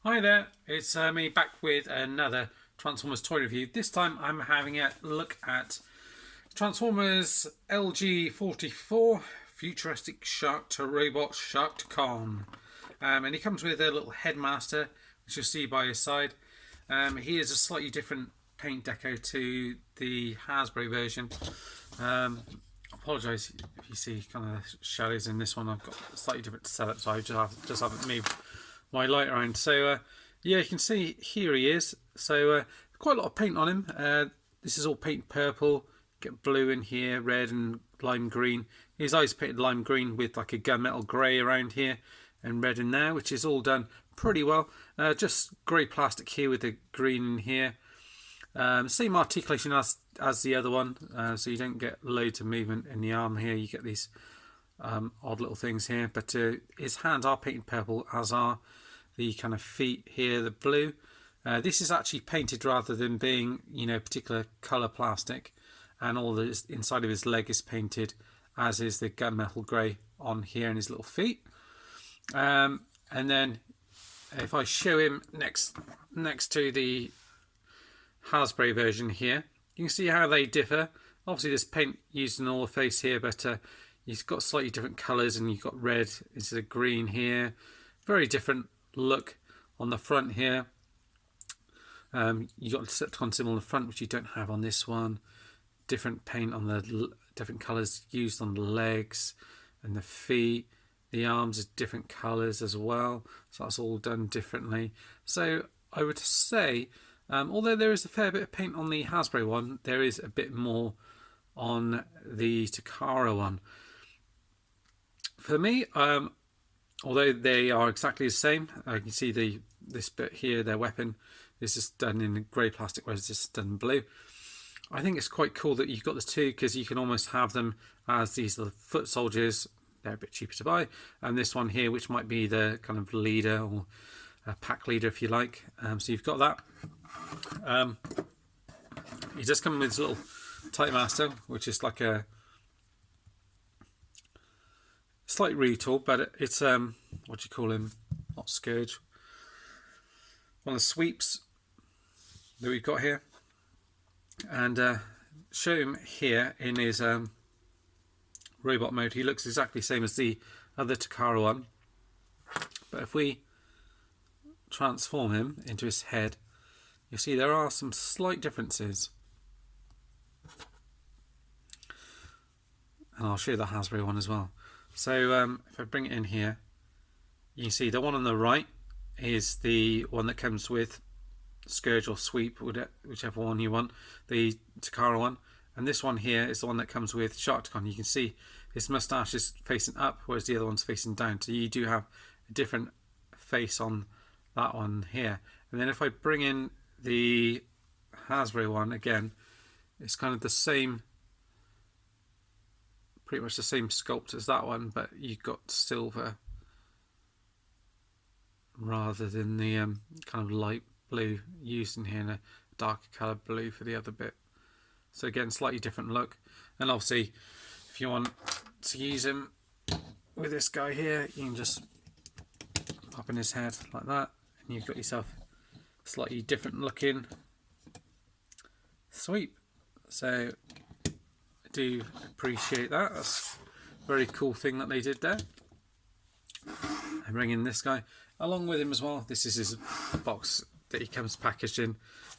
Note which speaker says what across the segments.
Speaker 1: Hi there, it's me back with another Transformers toy review. This time I'm having a look at Transformers LG-44 Futuristic Shark to Robot Sharkticon. And he comes with a little Headmaster, which you'll see by his side. He is a slightly different paint deco to the Hasbro version. Apologise if you see kind of shadows in this one. I've got a slightly different setup, so I just haven't moved my light around. So yeah, you can see here he is. So quite a lot of paint on him. This is all paint purple. Get blue in here, red and lime green. His eyes painted lime green with like a gunmetal grey around here and red in there, which is all done pretty well. Just grey plastic here with the green in here. Same articulation as the other one, so you don't get loads of movement in the arm here. You get these odd little things here, but his hands are painted purple, as are the kind of feet here, the blue. This is actually painted rather than being, particular colour plastic, and all the inside of his leg is painted, as is the gunmetal grey on here in his little feet. And then if I show him next to the Hasbro version here, you can see how they differ. Obviously there's paint used in all the face here, but you've got slightly different colours, and you've got red instead of green here. Very different look on the front here. You've got the Decepticon symbol on the front, which you don't have on this one. Different paint on the different colours used on the legs and the feet. The arms are different colours as well, so that's all done differently. So I would say, although there is a fair bit of paint on the Hasbro one, there is a bit more on the Takara one. For me, although they are exactly the same, you can see this bit here, their weapon is just done in grey plastic, whereas this is done in blue. I think it's quite cool that you've got the two, because you can almost have them as these little foot soldiers. They're a bit cheaper to buy, and this one here, which might be the kind of leader or a pack leader, if you like. So you've got that. He does come with his little Tightmaster, which is like a slight retool, but it's what do you call him? Not Scourge. One of the sweeps that we've got here, and show him here in his robot mode. He looks exactly the same as the other Takara one, but if we transform him into his head, you see there are some slight differences. And I'll show you the Hasbro one as well. So if I bring it in here, you can see the one on the right is the one that comes with Scourge or Sweep, whichever one you want, the Takara one. And this one here is the one that comes with Sharkticon. You can see his moustache is facing up, whereas the other one's facing down. So you do have a different face on that one here. And then if I bring in the Hasbro one again, it's kind of the same, pretty much the same sculpt as that one, but you've got silver rather than the kind of light blue used in here, and a darker colour blue for the other bit. So again, slightly different look. And obviously, if you want to use him with this guy here, you can just pop in his head like that, and you've got yourself a slightly different looking sweep. So I do appreciate that. That's a very cool thing that they did there. And bring in this guy along with him as well. This is his box that he comes packaged in.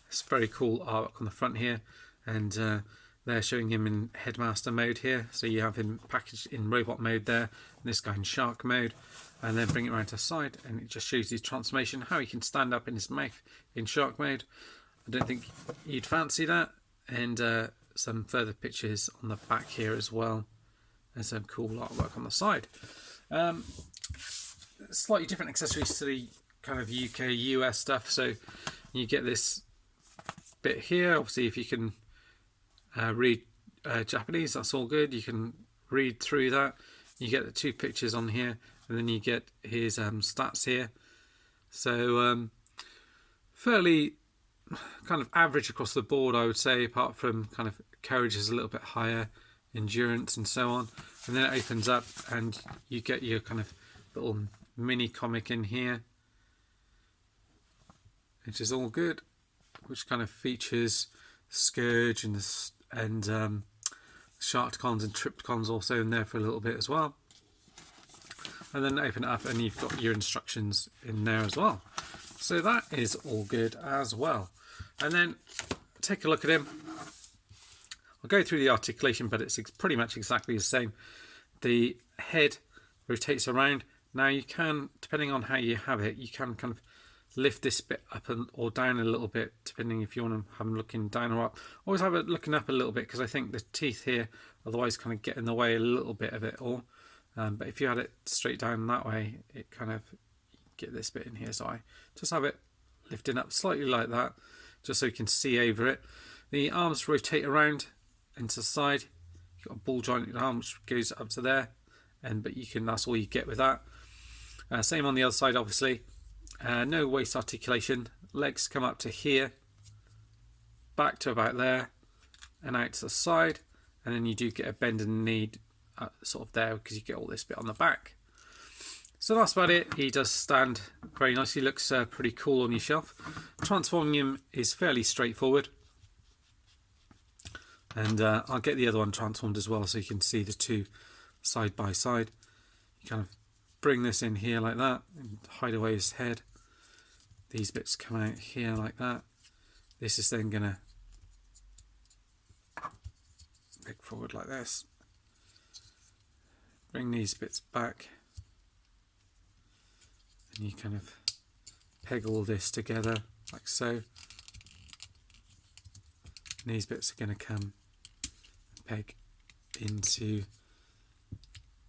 Speaker 1: It's very cool artwork on the front here, and they're showing him in Headmaster mode here. So you have him packaged in robot mode there, and this guy in shark mode, and then bring it around to the side, and it just shows his transformation, how he can stand up in his mouth in shark mode. I don't think you'd fancy that. And some further pictures on the back here as well, and some cool artwork on the side. Slightly different accessories to the kind of UK US stuff. So you get this bit here. Obviously, if you can read Japanese, that's all good. You can read through that. You get the two pictures on here, and then you get his stats here. So fairly kind of average across the board, I would say, apart from kind of courage is a little bit higher, endurance and so on. And then it opens up, and you get your kind of little mini comic in here, which is all good, which kind of features Scourge and Sharkticons and Tripticons also in there for a little bit as well. And then open it up and you've got your instructions in there as well. So that is all good as well. And then take a look at him. I'll go through the articulation, but it's pretty much exactly the same. The head rotates around. Now you can, depending on how you have it, you can kind of lift this bit up or down a little bit, depending if you want to have them looking down or up. Always have it looking up a little bit, because I think the teeth here otherwise kind of get in the way a little bit of it all. But if you had it straight down that way, it kind of get this bit in here. So I just have it lifting up slightly like that, just so you can see over it. The arms rotate around into the side. You've got a ball jointed arm which goes up to there, but you can, that's all you get with that. Same on the other side, obviously. No waist articulation. Legs come up to here, back to about there, and out to the side, and then you do get a bend in the knee sort of there, because you get all this bit on the back. So that's about it. He does stand very nicely, looks pretty cool on your shelf. Transforming him is fairly straightforward, and I'll get the other one transformed as well so you can see the two side by side. You kind of bring this in here like that and hide away his head. These bits come out here like that. This is then going to pick forward like this. Bring these bits back, and you kind of peg all this together like so. And these bits are going to come peg into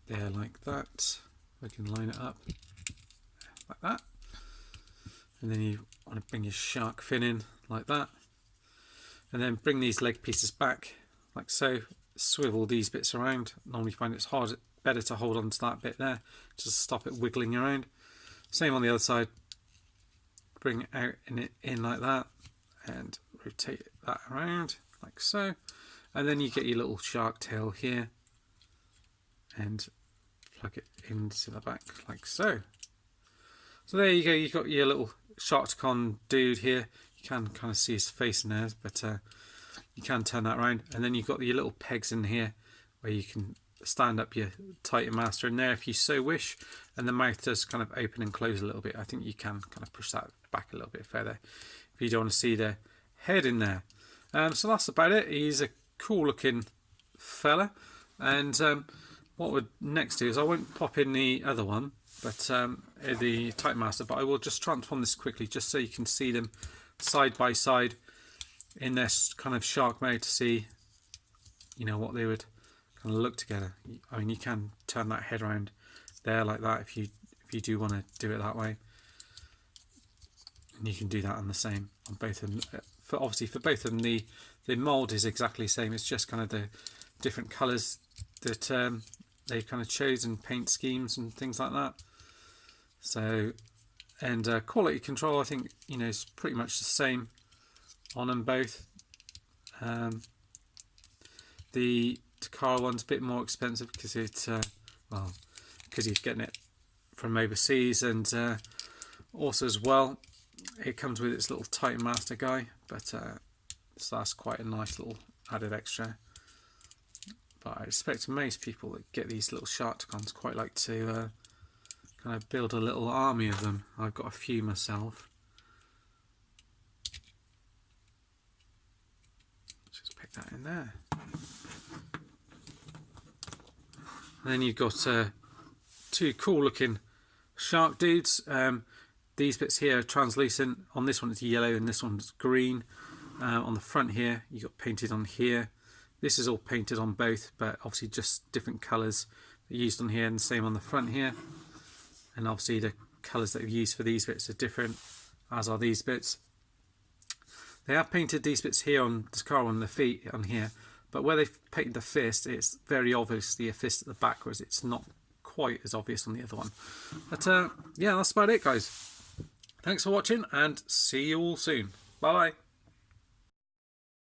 Speaker 1: there like that. We can line it up like that, and then you want to bring your shark fin in like that, and then bring these leg pieces back like so. Swivel these bits around. Normally find it's better to hold on to that bit there, just stop it wiggling around. Same on the other side. Bring it out in like that, and rotate that around like so, and then you get your little shark tail here and plug it into the back like so. So there you go, you've got your little Sharkticon dude here. You can kind of see his face in there, but you can turn that around, and then you've got your little pegs in here where you can stand up your Titan Master in there if you so wish, and the mouth does kind of open and close a little bit. I think you can kind of push that back a little bit further if you don't want to see the head in there. So that's about it. He's a cool looking fella, and what we'll next do is, I won't pop in the other one, but the Titan Master, but I will just transform this quickly just so you can see them side by side in this kind of shark mode to see, you know, what they would kind of look together. I mean, you can turn that head around there like that if you do want to do it that way, and you can do that on the same on both of them. Obviously for both of them, the mold is exactly the same. It's just kind of the different colours that they've kind of chosen, paint schemes and things like that. So, and quality control, I think, you know, is pretty much the same on them both. The Takara one's a bit more expensive because it's well, because he's getting it from overseas, and also as well it comes with its little Titan Master guy, but so that's quite a nice little added extra. But I expect most people that get these little Sharkticons quite like to kind of build a little army of them. I've got a few myself. Just pick that in there. And then you've got two cool looking shark dudes. These bits here are translucent. On this one it's yellow and this one's green. On the front here you got painted on here. This is all painted on both, but obviously just different colours used on here, and the same on the front here. And obviously the colours that we've used for these bits are different, as are these bits. They have painted these bits here on the Takara on the feet on here, but where they've painted the fist, it's very obviously a fist at the back, whereas it's not quite as obvious on the other one. But yeah, that's about it, guys. Thanks for watching, and see you all soon. Bye bye.